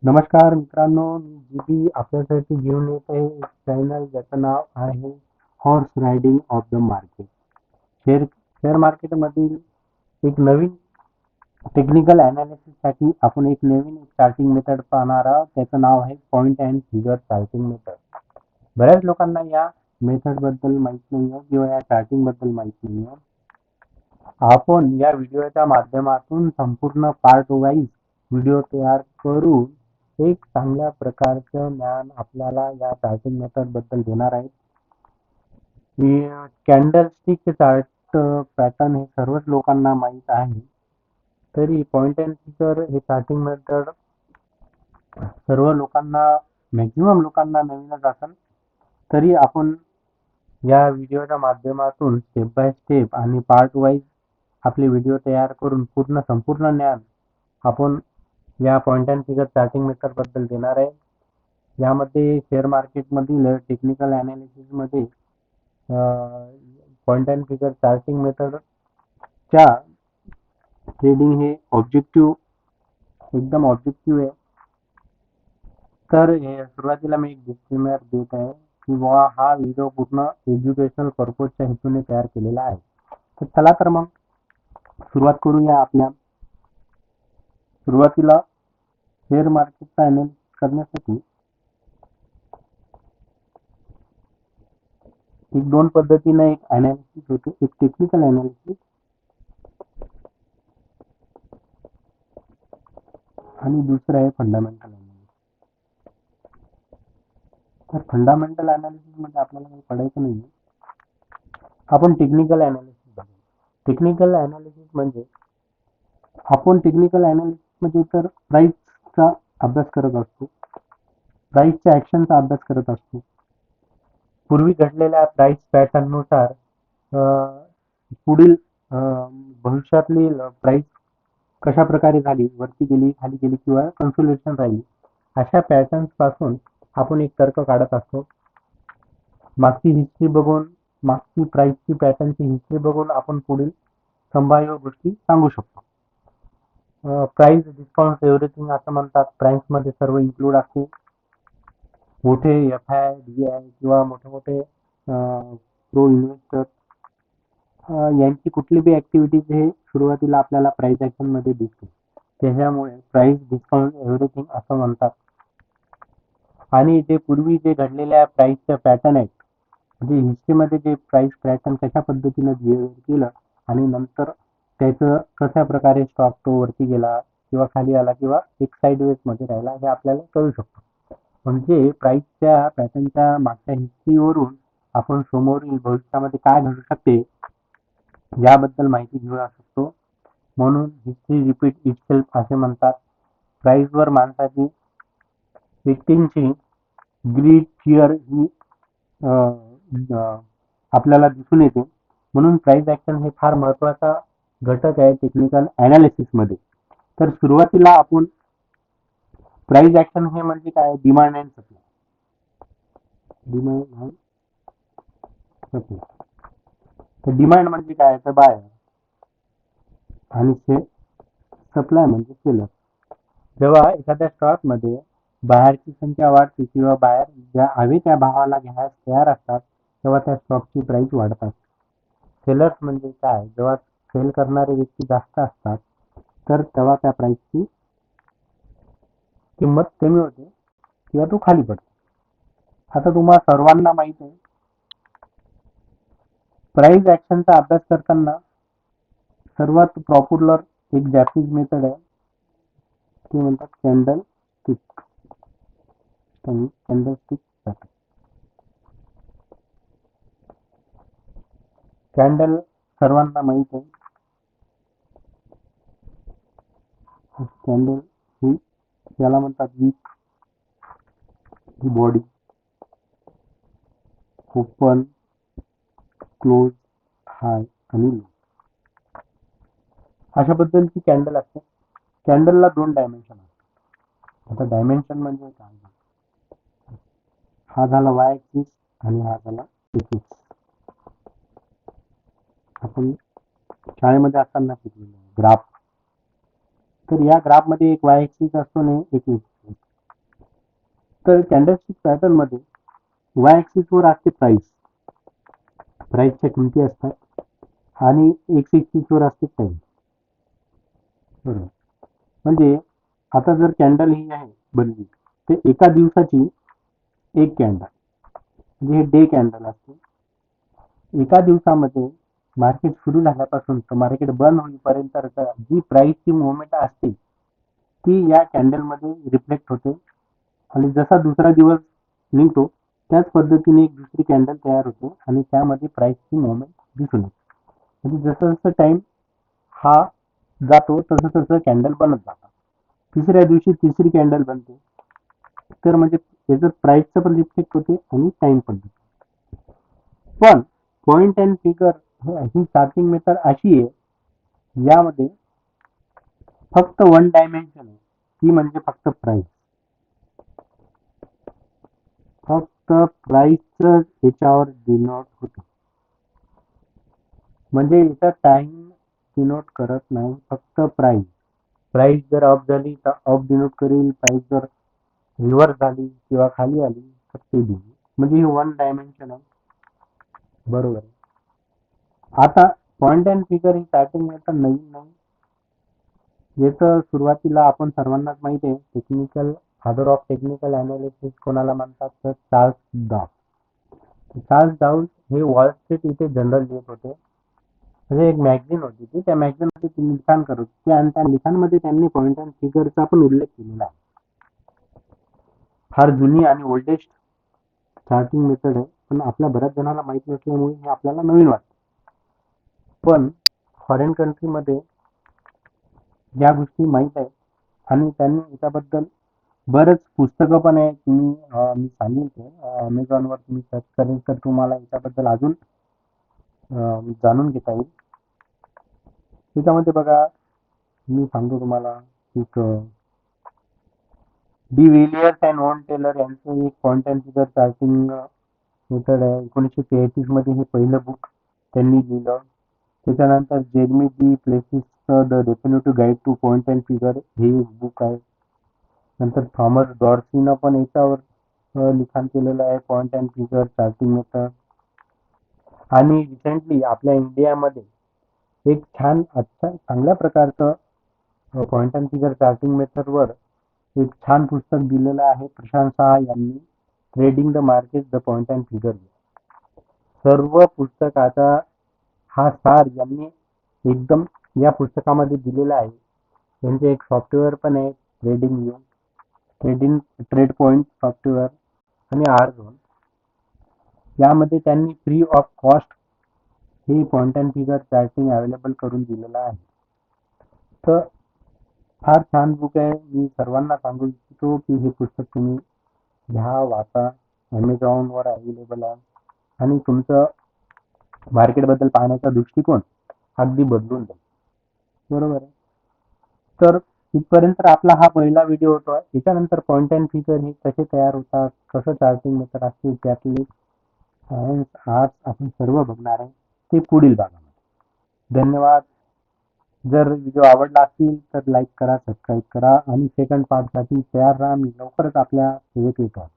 नमस्कार मित्रांनो, मी जीबी आपल्यासाठी घेऊन येत आहे एक चॅनल ज्याचं नाव आहे horse riding of the market. Share मार्केटमधील एक नवीन टेक्निकल साठी आपण एक नवीन चार्टिंग मेथड पाहणार आहोत. त्याचं नाव आहे point and figure charting method. बऱ्याच लोकांना या मेथड बद्दल माहित नाही आहे किंवा या चार्टिंग बद्दल माहित नाही आहे. आपण या व्हिडिओच्या माध्यमातून संपूर्ण पार्ट वाईज व्हिडिओ तयार करून एक चांगल्या प्रकारचं ज्ञान आपल्याला या चार्टिंग मेथड बद्दल देणार आहे. कॅन्डल स्टिक चार्ट पॅटर्न हे सर्वच लोकांना माहीत आहे. तरी पॉइंट अँड फिगर हे चार्टिंग मेथड सर्व लोकांना, मॅक्झिमम लोकांना नवीनच असेल. तरी आपण या व्हिडिओच्या माध्यमातून स्टेप बाय स्टेप आणि पार्ट वाईज आपले व्हिडिओ तयार करून संपूर्ण ज्ञान आपण या point and figure charting method बद्दल देणार आहे. यामध्ये शेअर मार्केटमधील टेक्निकल मध्ये पॉइंट अँड फिगर चार्टिंग मेथडच्या ट्रेडिंग हे एकदम ऑब्जेक्टिव्ह आहे. तर सुरुवातीला मी एक डिस्क्लेमर देत आहे की हा व्हिडिओ पूर्ण एज्युकेशनल पर्पजच्या हेतूने तयार केलेला आहे. तर चला तर मग सुरुवात करूया. सुरुवातीला शेअर मार्केटचा अनालिसिस करण्यासाठी एक दोन पद्धतीने एक अनालिसिस होते. एक टेक्निकल अनालिसिस आणि दुसरं आहे फंडामेंटल अनालिसिस. तर फंडामेंटल अनालिसिस मध्ये आपल्याला काही पडायचं नाही. आपण टेक्निकल अनालिसिस बघू. टेक्निकल अनालिसिस म्हणजे आपण टेक्निकल अनालिसिस मध्ये तर प्राइसचा अभ्यास करत असतो, प्राइसच्या ऍक्शनचा अभ्यास करत असतो. पूर्वी घडलेल्या प्राइस पॅटर्न नुसार पुढील भविष्यातली प्राइस कशा प्रकारे झाली, वरती गेली, खाली गेली किंवा कन्सोलिडेशन राहिली, अशा पॅटर्न्स पासून आपण एक तर्क काढत असतो. मागची हिस्ट्री बघून, मागची प्राइसची पॅटर्नची हिस्ट्री बघून आपण पुढील संभाव्य गोष्टी सांगू शकतो. प्राइस डिस्काउंट एव्हरीथिंग असं म्हणतात. प्राइस मध्ये सर्व इन्क्लूड असते. मोठे FI, DI किंवा मोठे मोठे प्रो इन्व्हेस्टर यांची कुठली बी ऍक्टिव्हिटीज हे सुरुवातीला आपल्याला प्राइस ऍक्शन मध्ये दिसते. त्याच्यामुळे प्राइस डिस्काउंट एव्हरीथिंग असं म्हणतात. आणि जे पूर्वी जे घडलेल्या प्राइसच्या पॅटर्न आहेत, म्हणजे हिस्ट्रीमध्ये जे प्राइस पॅटर्न कशा पद्धतीने बिहेव केलं आणि नंतर त्याचं कशा प्रकारे स्टॉक तो वरती गेला किंवा खाली आला किंवा एक साइडवेज मध्ये राहिला हे आपल्याला कळू शकतो. म्हणजे प्राइसच्या पॅटर्नच्या मागच्या हिस्ट्रीवरून आपण समोरील भविष्यामध्ये काय घडू शकते याबद्दल माहिती घेऊ शकतो. म्हणून हिस्ट्री रिपीट इटसेल्फ असे म्हणतात. प्राइसवर माणसाची व्यक्तींची ग्रीड, फिअर ही आपल्याला दिसून येते. म्हणून प्राइस ऍक्शन हे फार महत्वाचा घटक आहे टेक्निकल अनालिसिस मध्ये. तर सुरुवातीला आपण प्राइस ऍक्शन हे म्हणजे काय, demand and supply. Demand and supply. तर डिमांड म्हणजे काय, तर बायर आणि सप्लाय म्हणजे सेलर. जेव्हा एखाद्या स्टॉक मध्ये बाहेरची संख्या वाढते किंवा बाहेर ज्या हवे त्या भावाला घ्यायला तयार असतात तेव्हा त्या स्टॉकची प्राइस वाढतात. सेलर्स म्हणजे काय, जेव्हा सेल करणारे व्यक्ती जास्त असतात तर तेव्हा त्या प्राइसची किंमत कमी होते किंवा तो खाली पडतो. आता तुम्हाला सर्वांना माहित आहे प्राइस ऍक्शनचा अभ्यास करताना सर्वात पॉप्युलर एक जॅपनीज मेथड आहे, ते म्हणतात candle stick. Candle stick pattern. Candle सर्वांना माहित आहे. कॅन्डल ही याला म्हणतात वीक बॉडी, ओपन, क्लोज, हाय आणि लो अशा बद्दलची कॅन्डल असते. कॅन्डलला दोन डायमेन्शन असतात. आता डायमेन्शन म्हणजे काय, हा झाला वाय ऍक्सिस आणि हा झाला एक्सिस. आपण शाळेमध्ये असताना शिकलेलो ग्राफ. तर या ग्राफ मध्ये एक वाय ऍक्सिस असतो आणि एक एक्सिस. तर कॅन्डलस्टिक पॅटर्न मध्ये वाय ऍक्सिस वर असते प्राइस, प्राइसच्या किमती असतात आणि एक्स ऍक्सिस वर असते टाइम. बरोबर. म्हणजे आता जर कॅन्डल ही आहे बनली, ते एका दिवसाची एक कॅन्डल म्हणजे हे डे कॅन्डल असते. एका दिवसामध्ये मार्केट सुरू झाल्यापासून तर मार्केट बंद होईपर्यंत जी प्राइसची मुवमेंट असते ती या कॅन्डल मध्ये रिफ्लेक्ट होते आणि जसा दुसरा दिवस निघतो त्याच पद्धतीने एक दुसरी कॅन्डल तयार होते आणि त्यामध्ये प्राइसची मुवमेंट दिसून येते. म्हणजे जसं जसं टाइम हा जातो तसं तसं कॅन्डल बनत जातात. तिसऱ्या दिवशी तिसरी कॅन्डल बनते. तर म्हणजे त्याच्यात प्राइसचं पण रिफ्लेक्ट होते आणि टाइम पण. पण पॉइंट अँड फिगर ही चार्टिंग मेथड अशी आहे, यामध्ये फक्त वन डायमेन्शन आहे, ती म्हणजे फक्त प्राइस. फक्त प्राइसच याच्यावर डिनोट होते. म्हणजे याचा टाइम डिनोट करत नाही, फक्त प्राइस. प्राइस जर अप झाली तर अप डिनोट करेल, प्राइस जर रिव्हर्स झाली किंवा खाली आली तर ते देईल. म्हणजे हे वन डायमेन्शन आहे. बरोबर आहे. आता पॉइंट अँड फिगर ही चार्टिंग मेथड नवीन नाही. याचं सुरुवातीला आपण सर्वांनाच माहिती आहे, technical father of technical analysis कोणाला म्हणतात तर चार्ल्स डाव. चार्ल्स डाव हे वॉल स्ट्रीट इथे जनरल लिहित होते. म्हणजे एक मॅगझिन होती ती, त्या मॅगझिन मध्ये ते लिखाण करत होते आणि त्या लिखाणामध्ये त्यांनी पॉइंट अँड फिगरचा पण उल्लेख केलेला आहे. फार जुनी आणि ओल्डेस्ट चार्टिंग मेथड आहे, पण आपल्या बऱ्याच जणांना माहित नसल्यामुळे हे आपल्याला नवीन वाटतं. पण फॉरेन कंट्रीमध्ये या गोष्टी माहीत आहेत आणि त्यांनी याच्याबद्दल बरेच पुस्तकं पण आहेत. मी सांगेन ते अमेझॉनवर तुम्ही सर्च करेल तर तुम्हाला याच्याबद्दल अजून जाणून घेता येईल. त्याच्यामध्ये बघा, मी सांगतो तुम्हाला एक De Villiers and Owen Taylor यांचं एक point and figure charting method आहे. 1933 मध्ये हे पहिलं बुक त्यांनी लिहिलं. त्याच्यानंतर जेरमी डी प्लेसिसचं the definitive guide to point and figure हे बुक आहे. नंतर थॉमस डॉर्सीनं पण याच्यावर लिखाण केलेलं आहे, point and figure charting method. आणि रिसेंटली आपल्या इंडियामध्ये एक छान चांगल्या प्रकारचं पॉइंट अँड फिगर चार्टिंग मेथडवर एक छान पुस्तक दिलेलं आहे प्रशांत शहा यांनी, trading the market the point and figure. सर्व पुस्तकाचा हा सार यांनी एकदम या पुस्तकामध्ये दिलेला आहे. त्यांचे एक सॉफ्टवेअर पण आहे, ट्रेड पॉइंट सॉफ्टवेअर आणि आर झोन. यामध्ये त्यांनी फ्री ऑफ कॉस्ट हे point and figure charting available करून दिलेलं आहे. तर फार छान बुक आहे. मी सर्वांना सांगू इच्छितो की हे पुस्तक तुम्ही घ्या, वाचा. ॲमेझॉनवर अवेलेबल आहे आणि तुमचं मार्केटबद्दल पाहण्याचा दृष्टिकोन अगदी बदलून जाईल. बरोबर आहे. तर इथपर्यंत आपला हा पहिला व्हिडिओ होता. याच्यानंतर पॉइंट अँड फिगर हे कसे तयार होतात, कसं चार्टिंग मेथड असते, त्यातले सायन्स आर्ट्स आपण सर्व बघणार आहे ते पुढील भागामध्ये. धन्यवाद. जर व्हिडिओ आवडला असेल तर लाईक करा, सबस्क्राईब करा आणि सेकंड पार्टसाठी तयार राहा. मी लवकरच आपल्या सेवेत येतो.